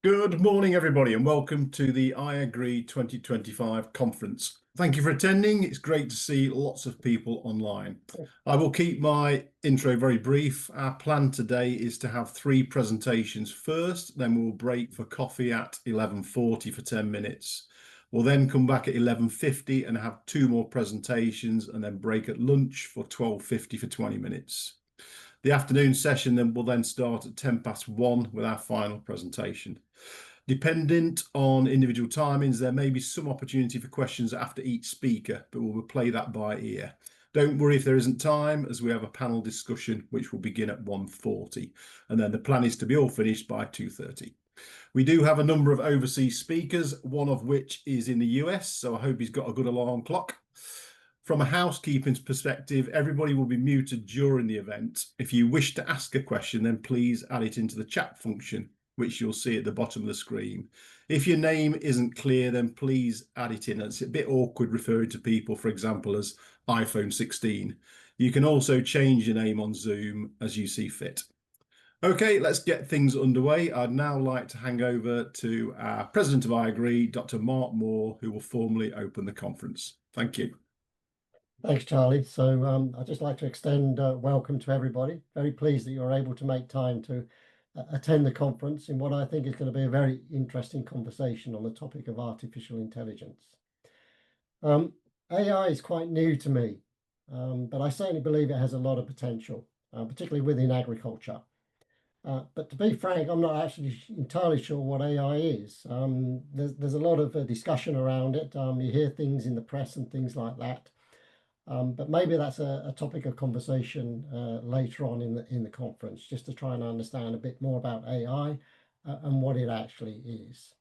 Good morning, everybody, and welcome to the IAgrE 2025 conference. Thank you for attending. It's great to see lots of people online. I will keep my intro very brief. Our plan today is to have 3 presentations first, then we'll break for coffee at 11:40 for 10 minutes. We'll then come back at 11:50 and have 2 more presentations and then break at lunch for 12:50 for 20 minutes. The afternoon session then will then start at 1:10 with our final presentation. Dependent on individual timings, there may be some opportunity for questions after each speaker, but we'll play that by ear. Don't worry if there isn't time, as we have a panel discussion which will begin at 1:40, and then the plan is to be all finished by 2:30. We do have a number of overseas speakers, one of which is in the US, so I hope he's got a good alarm clock. From a housekeeping perspective, everybody will be muted during the event. If you wish to ask a question, then please add it into the chat function, which you'll see at the bottom of the screen. If your name isn't clear, then please add it in. It's a bit awkward referring to people, for example, as iPhone 16. You can also change your name on Zoom as you see fit. Okay, let's get things underway. I'd now like to hand over to our President of IAgrE, Dr. Mark Moore, who will formally open the conference. Thank you. Thanks, Charlie. So I'd just like to extend welcome to everybody. Very pleased that you're able to make time to attend the conference in what I think is going to be a very interesting conversation on the topic of artificial intelligence. AI is quite new to me, but I certainly believe it has a lot of potential, particularly within agriculture. But to be frank, I'm not actually entirely sure what AI is. There's a lot of discussion around it. You hear things in the press and things like that. But maybe that's a topic of conversation later on in the conference, just to try and understand a bit more about AI and what it actually is.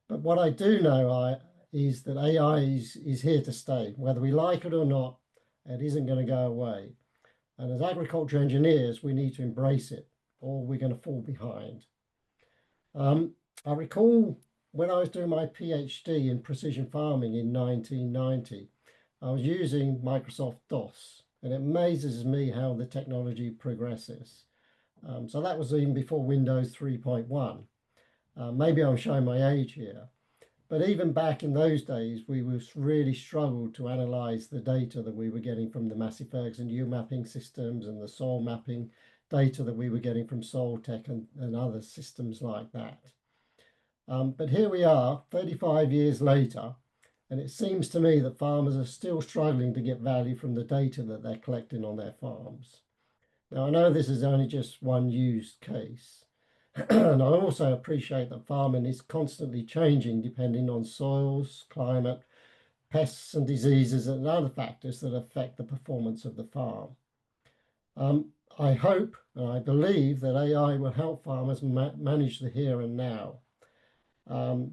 But what I do know is that AI is here to stay. Whether we like it or not, it isn't going to go away. And as agriculture engineers, we need to embrace it, or we're going to fall behind. I recall when I was doing my PhD in precision farming in 1990, I was using Microsoft DOS, and it amazes me how the technology progresses. So that was even before Windows 3.1. Maybe I'm showing my age here, but even back in those days, we really struggled to analyze the data that we were getting from the Massey Ferguson U mapping systems and the soil mapping data that we were getting from SoilTech and other systems like that. But here we are, 35 years later, and it seems to me that farmers are still struggling to get value from the data that they're collecting on their farms. Now, I know this is only just one used case, and I also appreciate that farming is constantly changing depending on soils, climate, pests and diseases and other factors that affect the performance of the farm. I hope and I believe that AI will help farmers manage the here and now.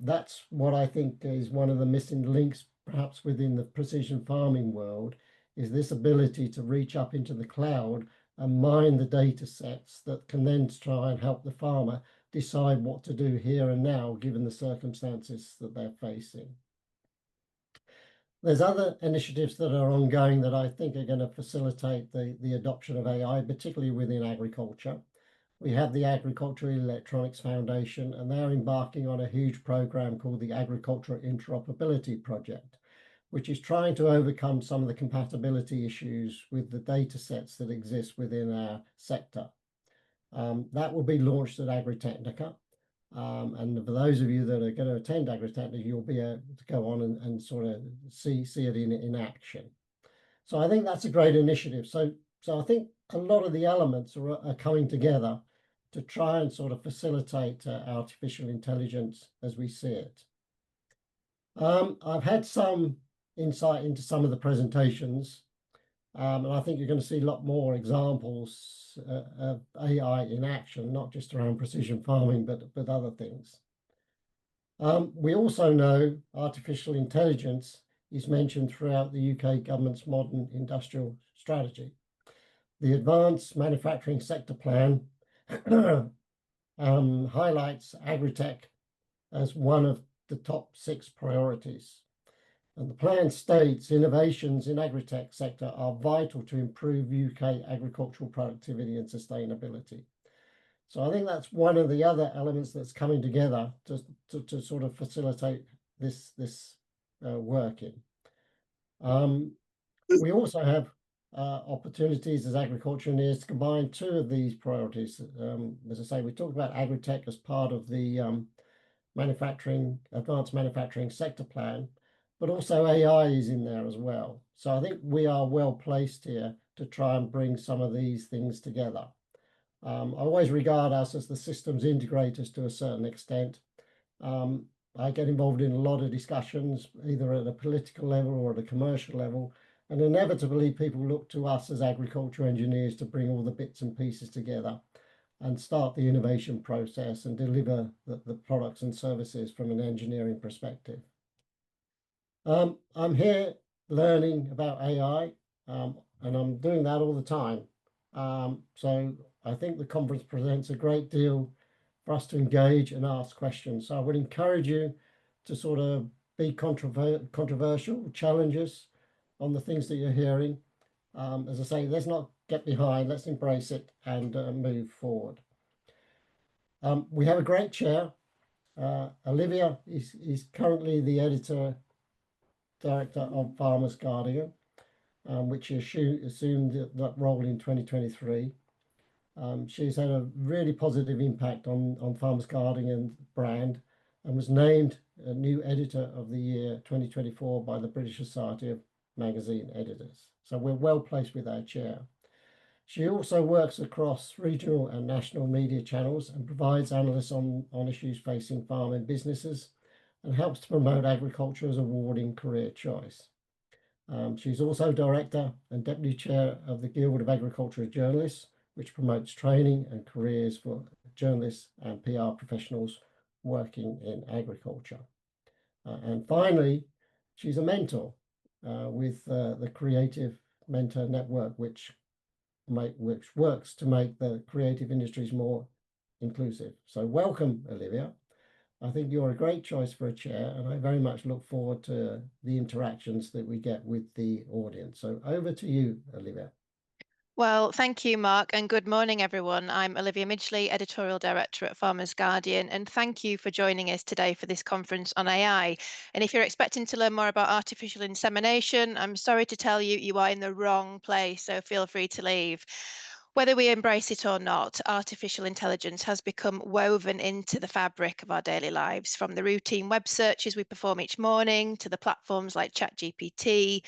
That's what I think is one of the missing links, perhaps within the precision farming world, is this ability to reach up into the cloud and mine the data sets that can then try and help the farmer decide what to do here and now, given the circumstances that they're facing. There's other initiatives that are ongoing that I think are going to facilitate the adoption of AI, particularly within agriculture. We have the Agricultural Electronics Foundation, and they're embarking on a huge program called the Agricultural Interoperability Project, which is trying to overcome some of the compatibility issues with the data sets that exist within our sector. That will be launched at Agritechnica. And for those of you that are going to attend Agritechnica, you'll be able to go on and sort of see it in action. So I think that's a great initiative. So I think a lot of the elements are coming together to try and sort of facilitate artificial intelligence as we see it. I've had some insight into some of the presentations, and I think you're going to see a lot more examples of AI in action, not just around precision farming, but other things. We also know artificial intelligence is mentioned throughout the UK government's modern industrial strategy. The Advanced Manufacturing Sector Plan highlights agri-tech as one of the top 6 priorities. And the plan states innovations in agri-tech sector are vital to improve UK agricultural productivity and sustainability. So I think that's one of the other elements that's coming together to sort of facilitate this working. We also have opportunities as agriculture engineers to combine two of these priorities. As I say, we talked about agri-tech as part of the advanced manufacturing sector plan, but also AI is in there as well. So I think we are well placed here to try and bring some of these things together. I always regard us as the systems integrators to a certain extent. I get involved in a lot of discussions, either at a political level or at a commercial level, and inevitably people look to us as agriculture engineers to bring all the bits and pieces together and start the innovation process and deliver the products and services from an engineering perspective. I'm here learning about AI, and I'm doing that all the time. So I think the conference presents a great deal for us to engage and ask questions. So I would encourage you to sort of be controversial, challenges on the things that you're hearing. As I say, let's not get behind, let's embrace it and move forward. We have a great chair. Olivia is currently the editor-director of Farmers Guardian, which she assumed that role in 2023. She's had a really positive impact on Farmers Guardian brand and was named a new editor of the year 2024 by the British Society of Magazine Editors. So we're well placed with our chair. She also works across regional and national media channels and provides analysis on issues facing farming businesses and helps to promote agriculture as a rewarding career choice. She's also director and deputy chair of the Guild of Agricultural Journalists, which promotes training and careers for journalists and PR professionals working in agriculture. And finally, she's a mentor with the Creative Mentor Network, which works to make the creative industries more inclusive. So welcome, Olivia. I think you're a great choice for a chair, and I very much look forward to the interactions that we get with the audience. So over to you, Olivia. Well, thank you, Mark, and good morning, everyone. I'm Olivia Midgley, Editorial Director at Farmers Guardian, and thank you for joining us today for this conference on AI. And if you're expecting to learn more about artificial insemination, I'm sorry to tell you, you are in the wrong place, so feel free to leave. Whether we embrace it or not, artificial intelligence has become woven into the fabric of our daily lives, from the routine web searches we perform each morning to the platforms like ChatGPT.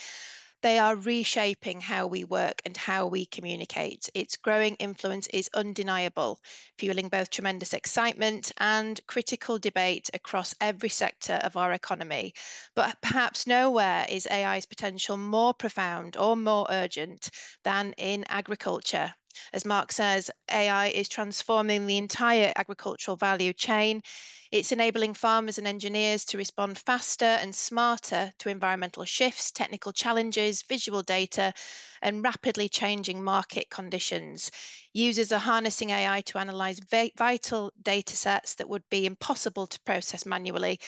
They are reshaping how we work and how we communicate. Its growing influence is undeniable, fueling both tremendous excitement and critical debate across every sector of our economy. But perhaps nowhere is AI's potential more profound or more urgent than in agriculture. As Mark says, AI is transforming the entire agricultural value chain. It's enabling farmers and engineers to respond faster and smarter to environmental shifts, technical challenges, visual data, and rapidly changing market conditions. Users are harnessing AI to analyze vital data sets that would be impossible to process manually,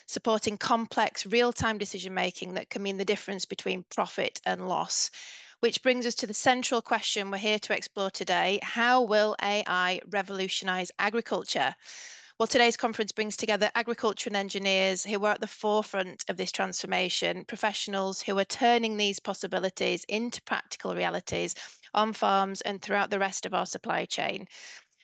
supporting complex real-time decision-making that can mean the difference between profit and loss. Which brings us to the central question we're here to explore today: how will AI revolutionize agriculture? Well, today's conference brings together agriculture and engineers who are at the forefront of this transformation, professionals who are turning these possibilities into practical realities on farms and throughout the rest of our supply chain.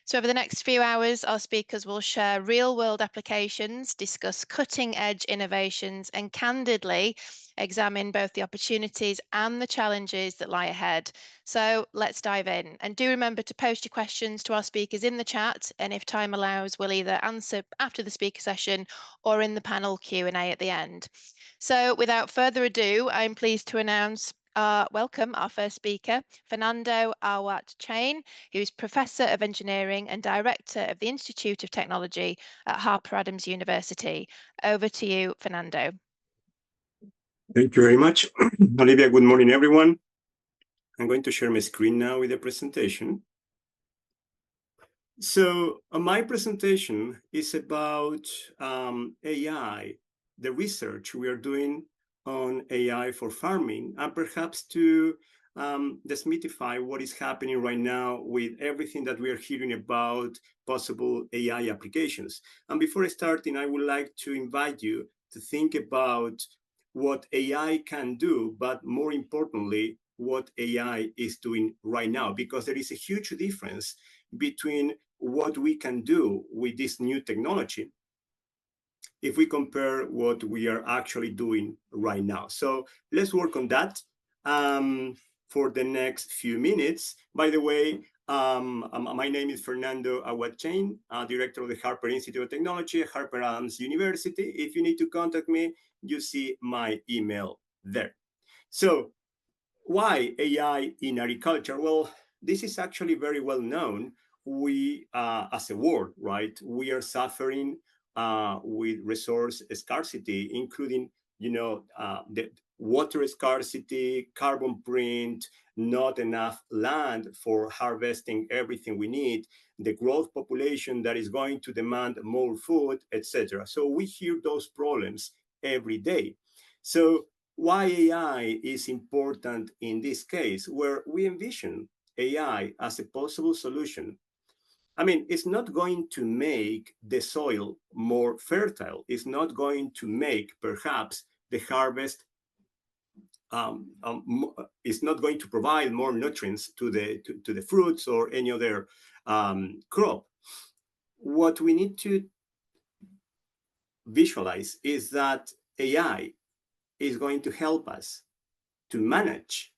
So over the next few hours, our speakers will share real-world applications, discuss cutting-edge innovations, and candidly examine both the opportunities and the challenges that lie ahead. So let's dive in. And do remember to post your questions to our speakers in the chat, and if time allows, we'll either answer after the speaker session or in the panel Q&A at the end. So without further ado, I'm pleased to announce welcome our first speaker, Fernando Auat Cheein, who is Professor of Engineering and Director of the Institute of Technology at Harper University. Over to you, Fernando. Thank you very much, Olivia. Good morning, everyone. I'm going to share my screen now with the presentation. So my presentation is about AI, the research we are doing on AI for farming, and perhaps to demystify what is happening right now with everything that we are hearing about possible AI applications. And before starting, I would like to invite you to think about what AI can do, but more importantly, what AI is doing right now, because there is a huge difference between what we can do with this new technology if we compare what we are actually doing right now. So let's work on that for the next few minutes. By the way, my name is Fernando Auat Cheein, director of the Harper Institute of Technology at Harper University. If you need to contact me, you see my email there. So why AI in agriculture? Well, this is actually very well known. We, as a world, right, we are suffering with resource scarcity, including, the water scarcity, carbon print, not enough land for harvesting everything we need, the growth population that is going to demand more food, etc. So we hear those problems every day. So why AI is important in this case, where we envision AI as a possible solution. I mean, it's not going to make the soil more fertile. It's not going to make, perhaps, the harvest, it's not going to provide more nutrients to the fruits or any other crop. What we need to visualize is that AI is going to help us to manage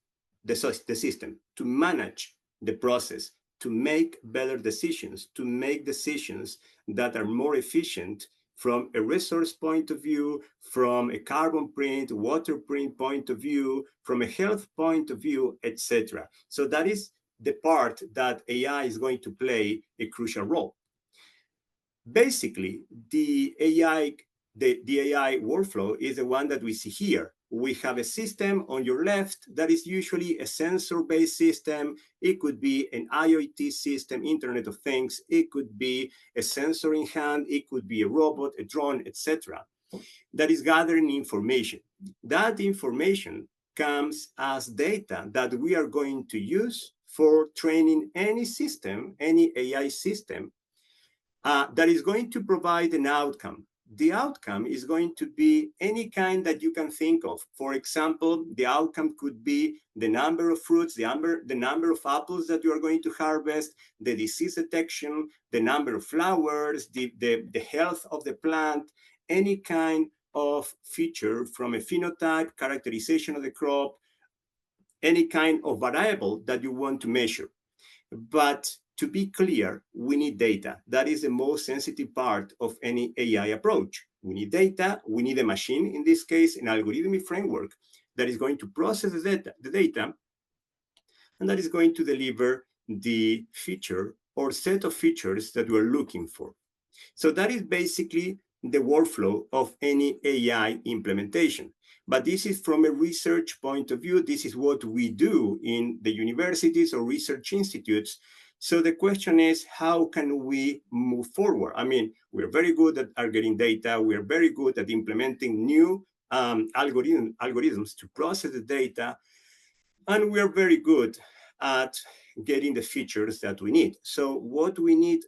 the system, to manage the process, to make better decisions, to make decisions that are more efficient from a resource point of view, from a carbon print, water print point of view, from a health point of view, etc. So that is the part that AI is going to play a crucial role. Basically, the AI workflow is the one that we see here. We have a system on your left that is usually a sensor-based system. It could be an IoT system, Internet of Things. It could be a sensor in hand. It could be a robot, a drone, etc. that is gathering information. That information comes as data that we are going to use for training any system, any AI system, that is going to provide an outcome. The outcome is going to be any kind that you can think of. For example, the outcome could be the number of fruits, the number of apples that you are going to harvest, the disease detection, the number of flowers, the health of the plant, any kind of feature from a phenotype, characterization of the crop, any kind of variable that you want to measure. But to be clear, we need data. That is the most sensitive part of any AI approach. We need data. We need a machine, in this case, an algorithmic framework that is going to process the data, and that is going to deliver the feature or set of features that we're looking for. So that is basically the workflow of any AI implementation. But this is from a research point of view. This is what we do in the universities or research institutes. So the question is, how can we move forward? I mean, we're very good at getting data. We're very good at implementing new algorithms to process the data. And we're very good at getting the features that we need. So what we need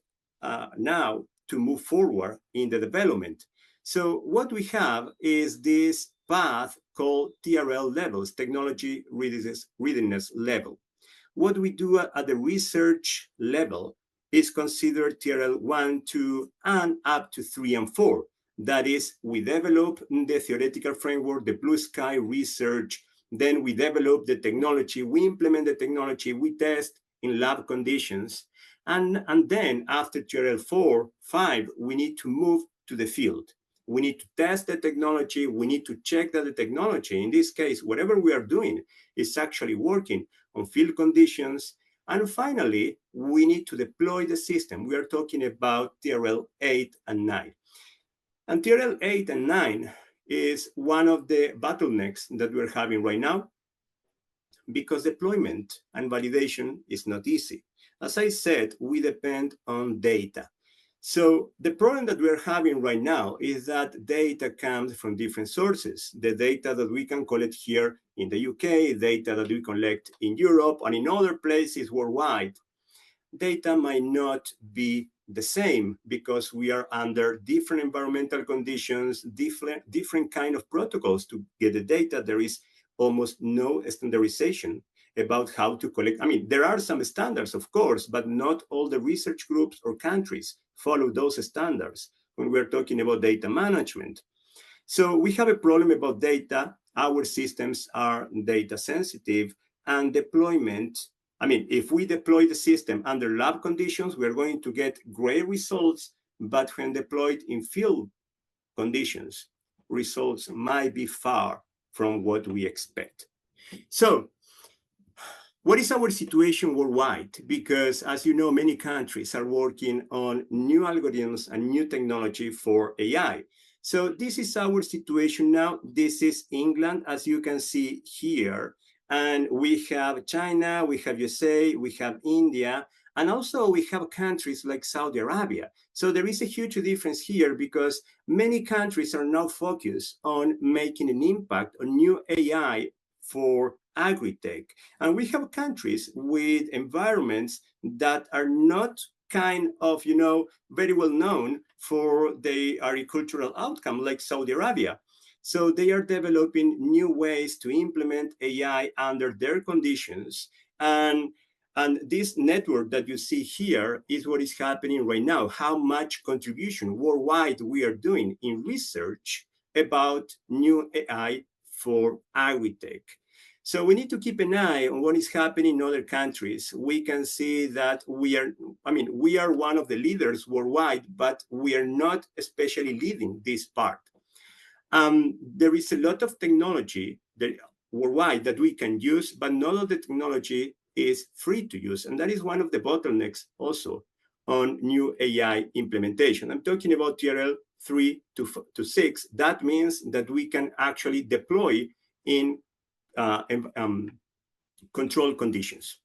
now to move forward in the development. So what we have is this path called TRL levels, technology readiness level. What we do at the research level is consider TRL 1, 2, and up to 3 and 4. That is, we develop the theoretical framework, the blue sky research, then we develop the technology, we implement the technology, we test in lab conditions, and then after TRL 4, 5, we need to move to the field. We need to test the technology, we need to check that the technology, in this case, whatever we are doing, is actually working on field conditions. And finally, we need to deploy the system. We are talking about TRL 8 and 9. And TRL 8 and 9 is one of the bottlenecks that we're having right now, because deployment and validation is not easy. As I said, we depend on data. So the problem that we're having right now is that data comes from different sources. The data that we can collect here in the UK, data that we collect in Europe and in other places worldwide, data might not be the same because we are under different environmental conditions, different kind of protocols to get the data. There is almost no standardization about how to collect. I mean, there are some standards, of course, but not all the research groups or countries follow those standards when we're talking about data management. So we have a problem about data. Our systems are data sensitive, and deployment, I mean, if we deploy the system under lab conditions, we're going to get great results, but when deployed in field conditions, results might be far from what we expect. So what is our situation worldwide? Because as you know, many countries are working on new algorithms and new technology for AI. So this is our situation now. This is England, as you can see here. And we have China, we have USA, we have India, and also we have countries like Saudi Arabia. So there is a huge difference here because many countries are now focused on making an impact on new AI for agri-tech. And we have countries with environments that are not kind of, very well known for the agricultural outcome, like Saudi Arabia. So they are developing new ways to implement AI under their conditions. And this network that you see here is what is happening right now, how much contribution worldwide we are doing in research about new AI for agri-tech. So we need to keep an eye on what is happening in other countries. We can see that we are one of the leaders worldwide, but we are not especially leading this part. There is a lot of technology worldwide that we can use, but none of the technology is free to use. And that is one of the bottlenecks also on new AI implementation. I'm talking about TRL 3 to 6. That means that we can actually deploy in control conditions.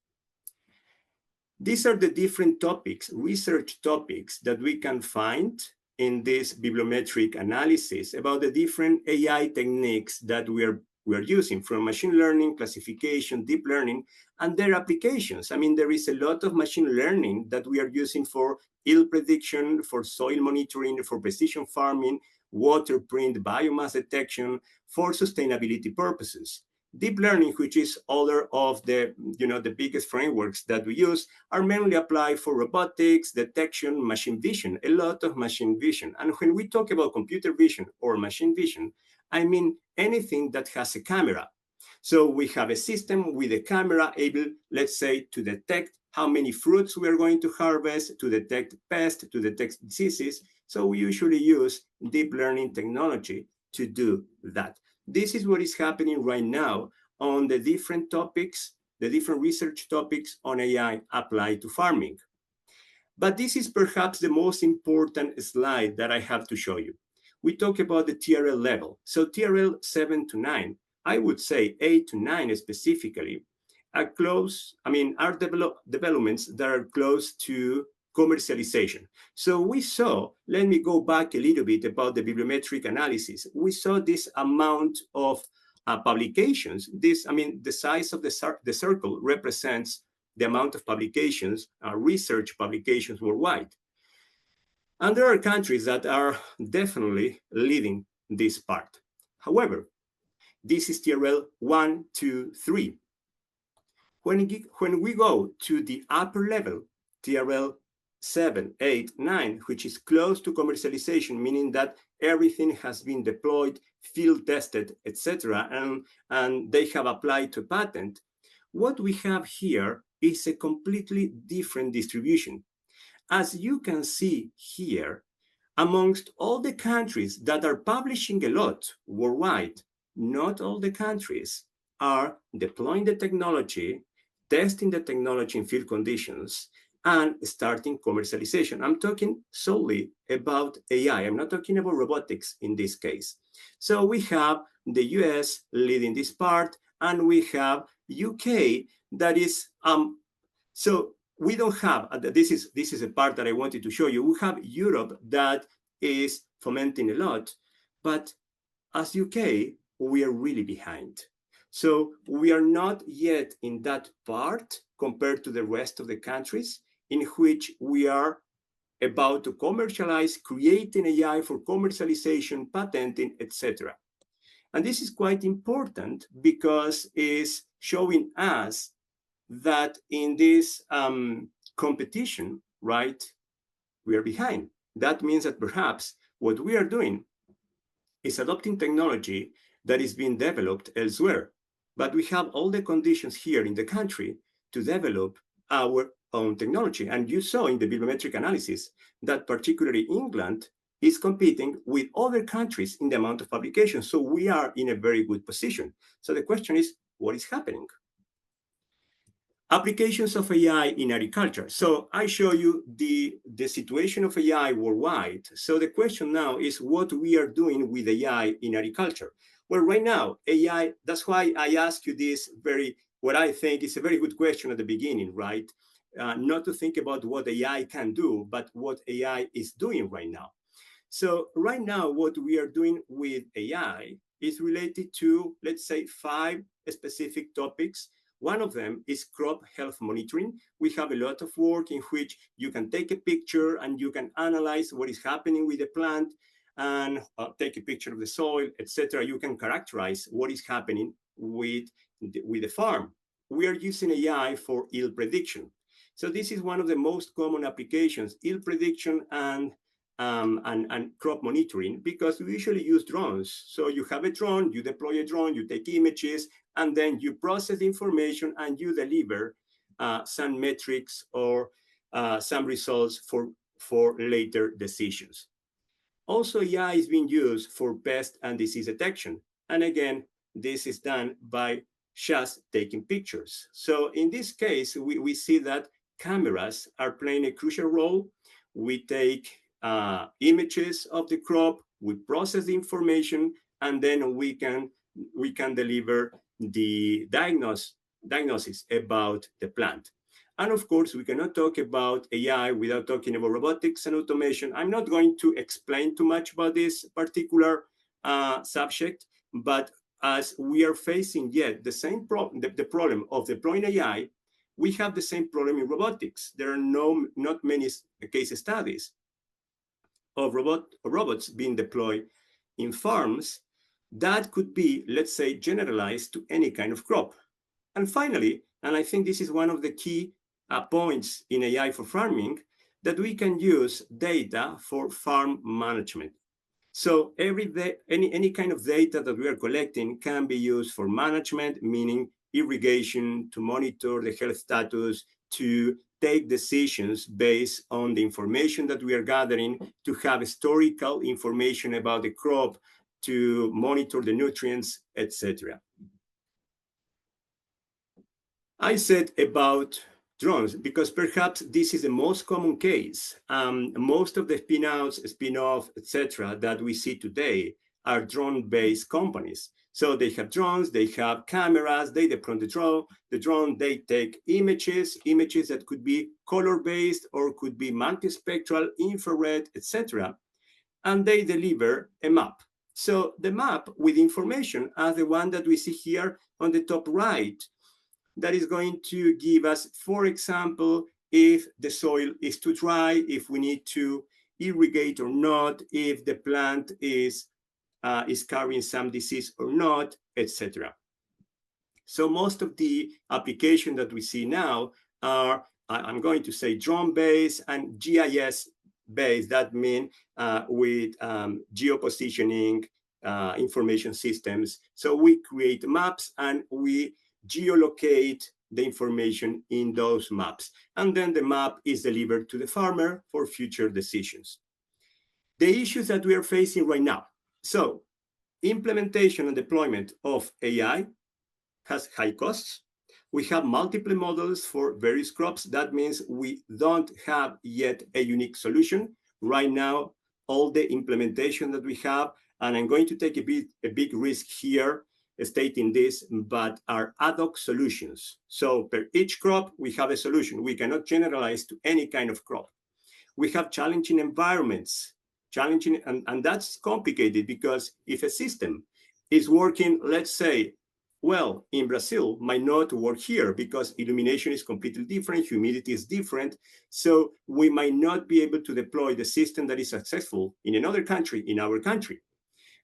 These are the different topics, research topics that we can find in this bibliometric analysis about the different AI techniques that we are using, from machine learning, classification, deep learning, and their applications. I mean, there is a lot of machine learning that we are using for yield prediction, for soil monitoring, for precision farming, water print, biomass detection, for sustainability purposes. Deep learning, which is other of the, the biggest frameworks that we use, are mainly applied for robotics, detection, machine vision, a lot of machine vision. And when we talk about computer vision or machine vision, I mean anything that has a camera. So we have a system with a camera able, let's say, to detect how many fruits we are going to harvest, to detect pests, to detect diseases. So we usually use deep learning technology to do that. This is what is happening right now on the different topics, the different research topics on AI applied to farming. But this is perhaps the most important slide that I have to show you. We talk about the TRL level. So TRL 7 to 9, I would say 8 to 9 specifically, are developments that are close to commercialization. So we saw, let me go back a little bit about the bibliometric analysis. We saw this amount of publications. The size of the circle represents the amount of publications, research publications worldwide. And there are countries that are definitely leading this part. However, this is TRL 1, 2, 3. When we go to the upper level, TRL 7, 8, 9, which is close to commercialization, meaning that everything has been deployed, field tested, etc., and they have applied to patent, what we have here is a completely different distribution. As you can see here, amongst all the countries that are publishing a lot worldwide, not all the countries are deploying the technology, testing the technology in field conditions, and starting commercialization. I'm talking solely about AI. I'm not talking about robotics in this case. So we have the US leading this part, and we have UK that is, so we don't have, this is a part that I wanted to show you. We have Europe that is fomenting a lot, but as UK, we are really behind. So we are not yet in that part compared to the rest of the countries in which we are about to commercialize, creating AI for commercialization, patenting, etc. And this is quite important because it's showing us that in this competition, right, we are behind. That means that perhaps what we are doing is adopting technology that is being developed elsewhere. But we have all the conditions here in the country to develop our own technology. And you saw in the bibliometric analysis that particularly England is competing with other countries in the amount of applications. So we are in a very good position. So the question is, what is happening? Applications of AI in agriculture. So I show you the situation of AI worldwide. So the question now is what we are doing with AI in agriculture. Well, right now, AI, that's why I ask you this what I think is a very good question at the beginning, right? Not to think about what AI can do, but what AI is doing right now. So right now, what we are doing with AI is related to, let's say, 5 specific topics. One of them is crop health monitoring. We have a lot of work in which you can take a picture and you can analyze what is happening with the plant and take a picture of the soil, etc. You can characterize what is happening with the farm. We are using AI for yield prediction. So this is one of the most common applications, yield prediction and crop monitoring, because we usually use drones. So you have a drone, you deploy a drone, you take images, and then you process the information and you deliver some metrics or some results for later decisions. Also, AI is being used for pest and disease detection. And again, this is done by just taking pictures. So in this case, we see that cameras are playing a crucial role. We take images of the crop, we process the information, and then we can deliver the diagnosis about the plant. And of course, we cannot talk about AI without talking about robotics and automation. I'm not going to explain too much about this particular subject, but as we are facing yet the same problem, the problem of deploying AI, we have the same problem in robotics. There are not many case studies of robots being deployed in farms that could be, let's say, generalized to any kind of crop. And finally, and I think this is one of the key points in AI for farming, that we can use data for farm management. So any kind of data that we are collecting can be used for management, meaning irrigation, to monitor the health status, to take decisions based on the information that we are gathering, to have historical information about the crop, to monitor the nutrients, etc. I said about drones because perhaps this is the most common case. Most of the spin-outs, spin-off, etc. that we see today are drone-based companies. So they have drones, they have cameras, they deploy the drone, they take images that could be color-based or could be multispectral, infrared, etc. And they deliver a map. So the map with information are the one that we see here on the top right, that is going to give us, for example, if the soil is too dry, if we need to irrigate or not, if the plant is carrying some disease or not, etc. So most of the applications that we see now are, I'm going to say, drone-based and GIS-based. That means with geopositioning information systems. So we create maps and we geolocate the information in those maps. And then the map is delivered to the farmer for future decisions. The issues that we are facing right now. So implementation and deployment of AI has high costs. We have multiple models for various crops. That means we don't have yet a unique solution. Right now, all the implementation that we have, and I'm going to take a big risk here, stating this, but are ad hoc solutions. So per each crop, we have a solution. We cannot generalize to any kind of crop. We have challenging environments, and that's complicated because if a system is working, let's say, well, in Brazil, might not work here because illumination is completely different, humidity is different. So we might not be able to deploy the system that is successful in another country, in our country.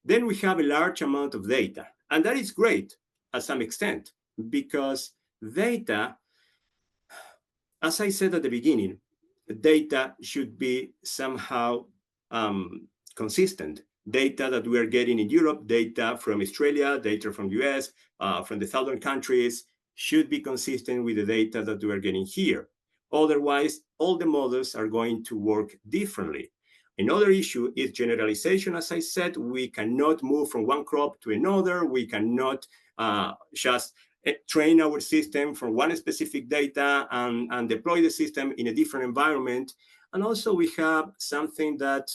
Then we have a large amount of data. And that is great at some extent because data, as I said at the beginning, data should be somehow consistent. Data that we are getting in Europe, data from Australia, data from the US, from the southern countries should be consistent with the data that we are getting here. Otherwise, all the models are going to work differently. Another issue is generalization. As I said, we cannot move from one crop to another. We cannot just train our system from one specific data and deploy the system in a different environment. And also we have something that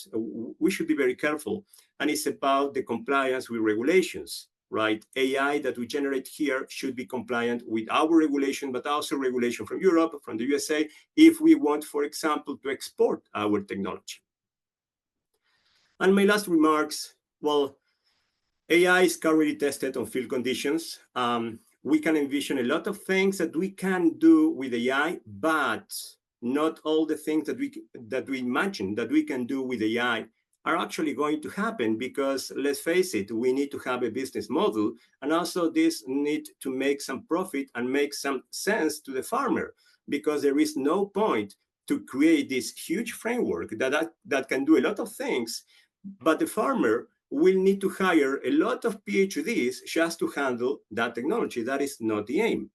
we should be very careful, and it's about the compliance with regulations, right? AI that we generate here should be compliant with our regulation, but also regulation from Europe, from the USA, if we want, for example, to export our technology. And my last remarks, well, AI is currently tested on field conditions. We can envision a lot of things that we can do with AI, but not all the things that we imagine that we can do with AI are actually going to happen because, let's face it, we need to have a business model, and also this need to make some profit and make some sense to the farmer, because there is no point to create this huge framework that can do a lot of things, but the farmer will need to hire a lot of PhDs just to handle that technology. That is not the aim.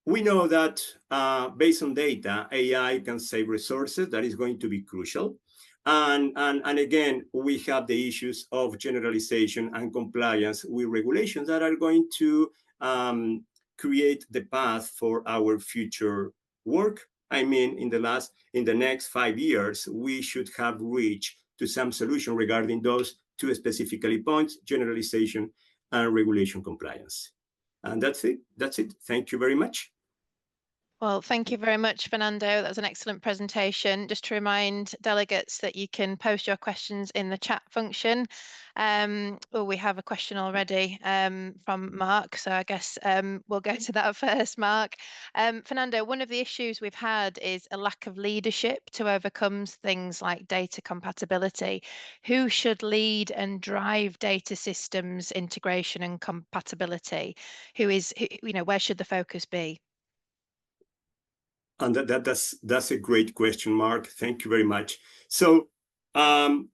We know that based on data, AI can save resources. That is going to be crucial. And again, we have the issues of generalization and compliance with regulations that are going to create the path for our future work. I mean, in the next 5 years, we should have reached to some solution regarding those two specifically points, generalization and regulation compliance. And that's it. Thank you very much. Well, thank you very much, Fernando. That was an excellent presentation. Just to remind delegates that you can post your questions in the chat function. We have a question already from Mark, so I guess we'll go to that first, Mark. Fernando, one of the issues we've had is a lack of leadership to overcome things like data compatibility. Who should lead and drive data systems integration and compatibility? Where should the focus be? And that's a great question, Mark. Thank you very much. So I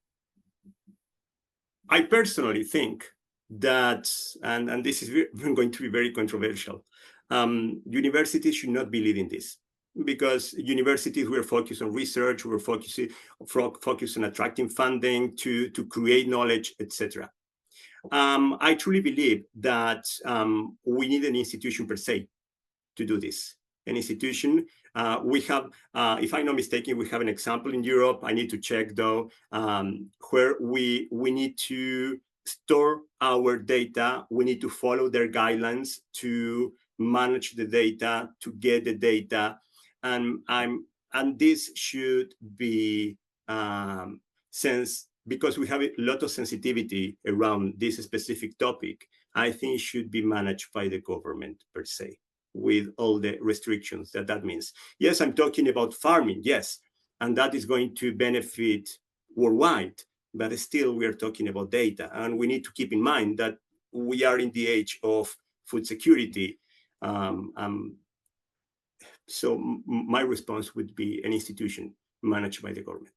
personally think that, and this is going to be very controversial, universities should not be leading this, because universities were focused on research, we're focused on attracting funding to create knowledge, etc. I truly believe that we need an institution per se to do this. An institution. We have, if I'm not mistaken, we have an example in Europe. I need to check though, where we need to store our data. We need to follow their guidelines to manage the data, to get the data, and this should be because we have a lot of sensitivity around this specific topic. I think it should be managed by the government per se, with all the restrictions that means. Yes, I'm talking about farming, yes, and that is going to benefit worldwide, but still we are talking about data, and we need to keep in mind that we are in the age of food security. So my response would be an institution managed by the government.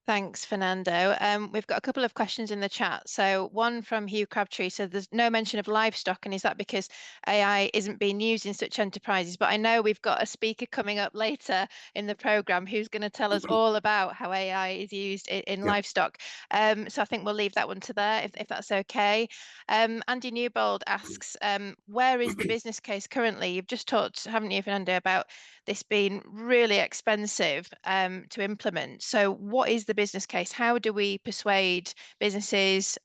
Thanks, Fernando. We've got a couple of questions in the chat. So one from Hugh Crabtree said there's no mention of livestock, and is that because AI isn't being used in such enterprises? But I know we've got a speaker coming up later in the programme who's going to tell us all about how AI is used in livestock. So I think we'll leave that one to there, if that's okay. Andy Newbold asks, where is the business case currently? You've just talked, haven't you, Fernando, about this being really expensive to implement. So what is the business case? How do we persuade businesses,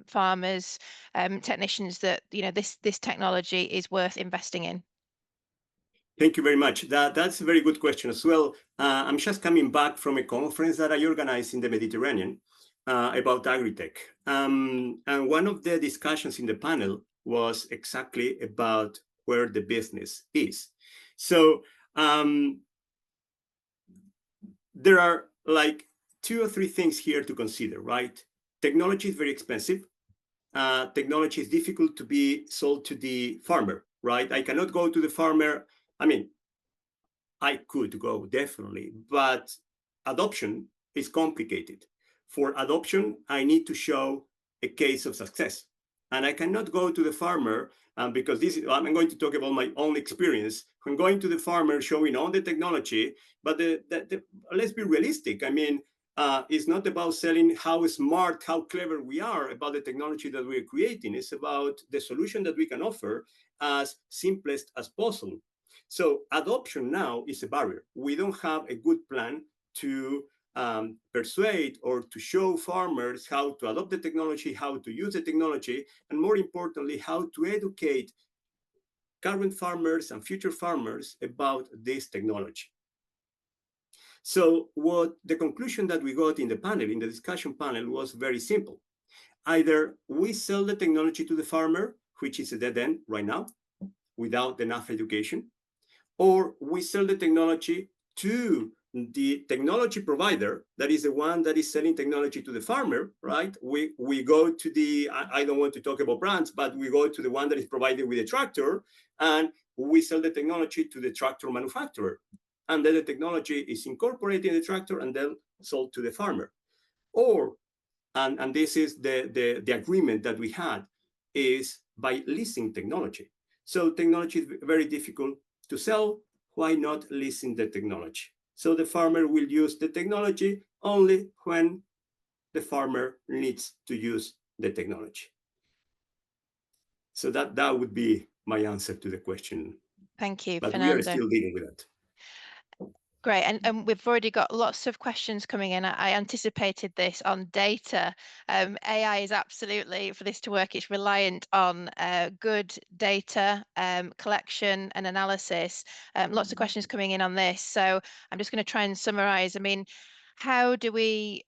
farmers, technicians that this technology is worth investing in? Thank you very much. That's a very good question as well. I'm just coming back from a conference that I organized in the Mediterranean about agri-tech. And one of the discussions in the panel was exactly about where the business is. So there are like 2 or 3 things here to consider, right? Technology is very expensive. Technology is difficult to be sold to the farmer, right? I cannot go to the farmer. I mean, I could go definitely, but adoption is complicated. For adoption, I need to show a case of success. And I cannot go to the farmer because I'm going to talk about my own experience. When going to the farmer, showing all the technology, but let's be realistic. I mean, it's not about selling how smart, how clever we are about the technology that we're creating. It's about the solution that we can offer as simplest as possible. So adoption now is a barrier. We don't have a good plan to persuade or to show farmers how to adopt the technology, how to use the technology, and more importantly, how to educate current farmers and future farmers about this technology. So what the conclusion that we got in the panel, in the discussion panel, was very simple. Either we sell the technology to the farmer, which is a dead end right now, without enough education, or we sell the technology to the technology provider, that is the one that is selling technology to the farmer, right? We go to the, I don't want to talk about brands, but we go to the one that is provided with a tractor, and we sell the technology to the tractor manufacturer. And then the technology is incorporated in the tractor and then sold to the farmer. Or, and this is the agreement that we had, is by leasing technology. So technology is very difficult to sell. Why not leasing the technology? So the farmer will use the technology only when the farmer needs to use the technology. So that would be my answer to the question. Thank you, but Fernando. We are still dealing with that. Great, and we've already got lots of questions coming in. I anticipated this on data. AI is absolutely, for this to work, it's reliant on good data collection and analysis. Lots of questions coming in on this. So I'm just going to try and summarize. I mean, how do we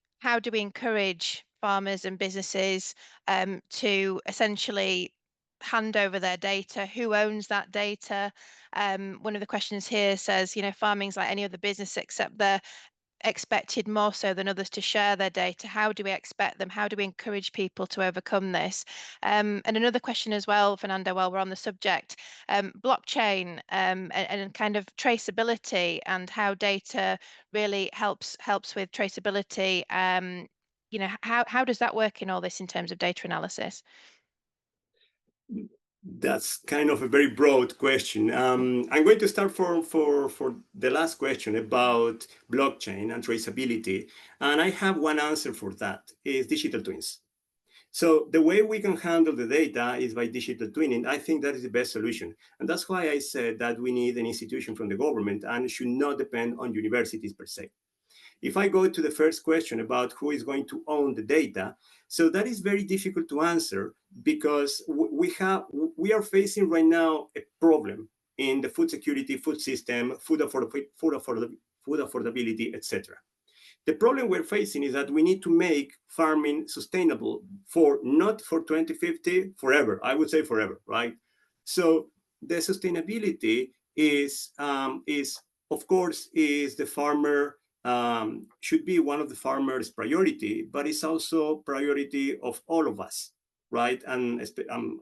encourage farmers and businesses to essentially hand over their data? Who owns that data? One of the questions here says, farming's like any other business, except they're expected more so than others to share their data. How do we expect them? How do we encourage people to overcome this? And another question as well, Fernando, while we're on the subject, blockchain and kind of traceability, and how data really helps with traceability. How does that work in all this in terms of data analysis? That's kind of a very broad question. I'm going to start for the last question about blockchain and traceability. And I have one answer for that, is digital twins. So the way we can handle the data is by digital twinning. I think that is the best solution. And that's why I said that we need an institution from the government and should not depend on universities per se. If I go to the first question about who is going to own the data, so that is very difficult to answer, because we are facing right now a problem in the food security, food system, food affordability, etc. The problem we're facing is that we need to make farming sustainable not for 2050, forever. I would say forever, right? So the sustainability is of course, is the farmer. Should be one of the farmers' priority, but it's also priority of all of us, right? And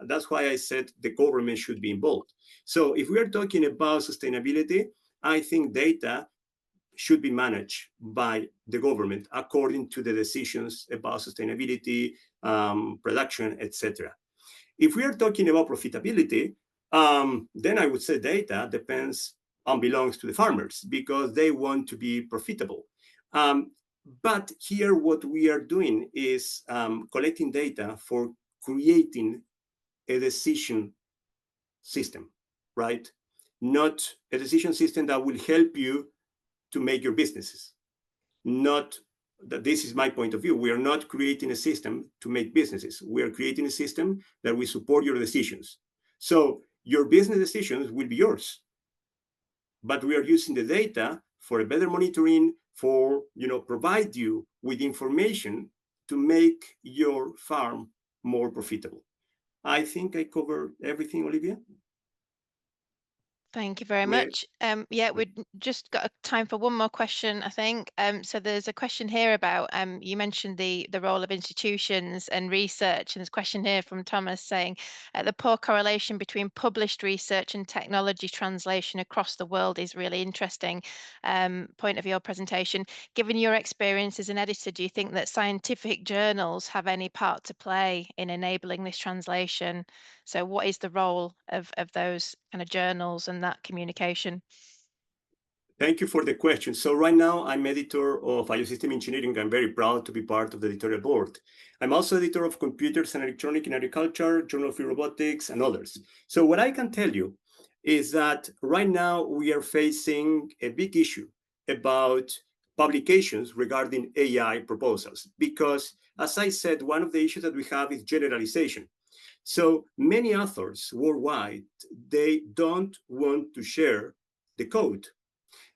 that's why I said the government should be involved. So if we are talking about sustainability, I think data should be managed by the government according to the decisions about sustainability, production, etc. If we are talking about profitability, then I would say data depends and belongs to the farmers, because they want to be profitable. But here what we are doing is collecting data for creating a decision system, right? Not a decision system that will help you to make your businesses, not this is my point of view. We are not creating a system to make businesses. We are creating a system that will support your decisions. So your business decisions will be yours, but we are using the data for a better monitoring, for provide you with information to make your farm more profitable. I think I covered everything, Olivia. Thank you very much. Yeah, we've just got time for one more question, I think. So there's a question here about, you mentioned the role of institutions and research, and there's a question here from Thomas saying, the poor correlation between published research and technology translation across the world is really interesting. Point of your presentation. Given your experience as an editor, do you think that scientific journals have any part to play in enabling this translation? So what is the role of those kind of journals and that communication? Thank you for the question. So right now I'm editor of Biosystem Engineering. I'm very proud to be part of the editorial board. I'm also editor of Computers and Electronics in Agriculture, Journal of Robotics, and others. So what I can tell you is that right now we are facing a big issue about publications regarding AI proposals, because as I said, one of the issues that we have is generalization. So many authors worldwide, they don't want to share the code.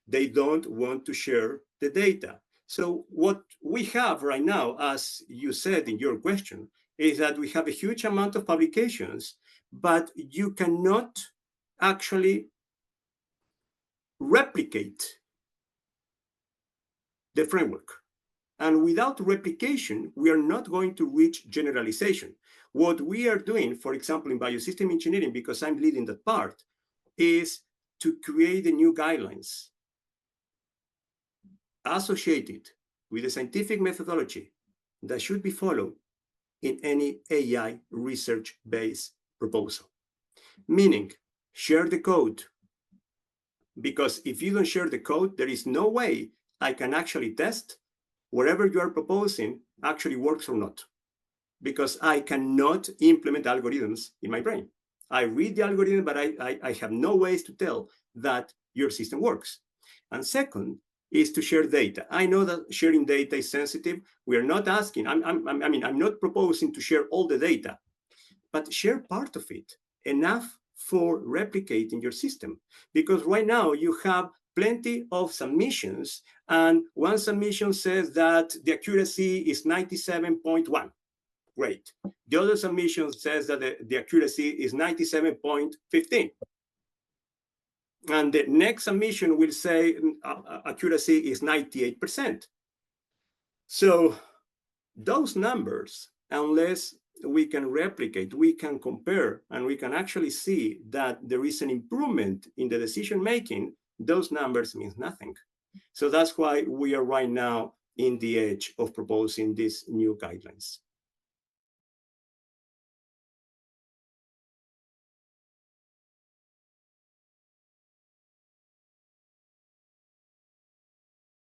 They don't want to share the data. So what we have right now, as you said in your question, is that we have a huge amount of publications, but you cannot actually replicate the framework. And without replication, we are not going to reach generalization. What we are doing, for example, in biosystem engineering, because I'm leading that part, is to create the new guidelines associated with the scientific methodology that should be followed in any AI research-based proposal. Meaning, share the code, because if you don't share the code, there is no way I can actually test whatever you are proposing actually works or not, because I cannot implement algorithms in my brain. I read the algorithm, but I have no ways to tell that your system works. And second is to share data. I know that sharing data is sensitive. We are not asking, I'm not proposing to share all the data, but share part of it, enough for replicating your system. Because right now you have plenty of submissions, and one submission says that the accuracy is 97.1. Great. The other submission says that the accuracy is 97.15. And the next submission will say accuracy is 98%. So those numbers, unless we can replicate, we can compare, and we can actually see that there is an improvement in the decision making, those numbers means nothing. So that's why we are right now in the edge of proposing these new guidelines.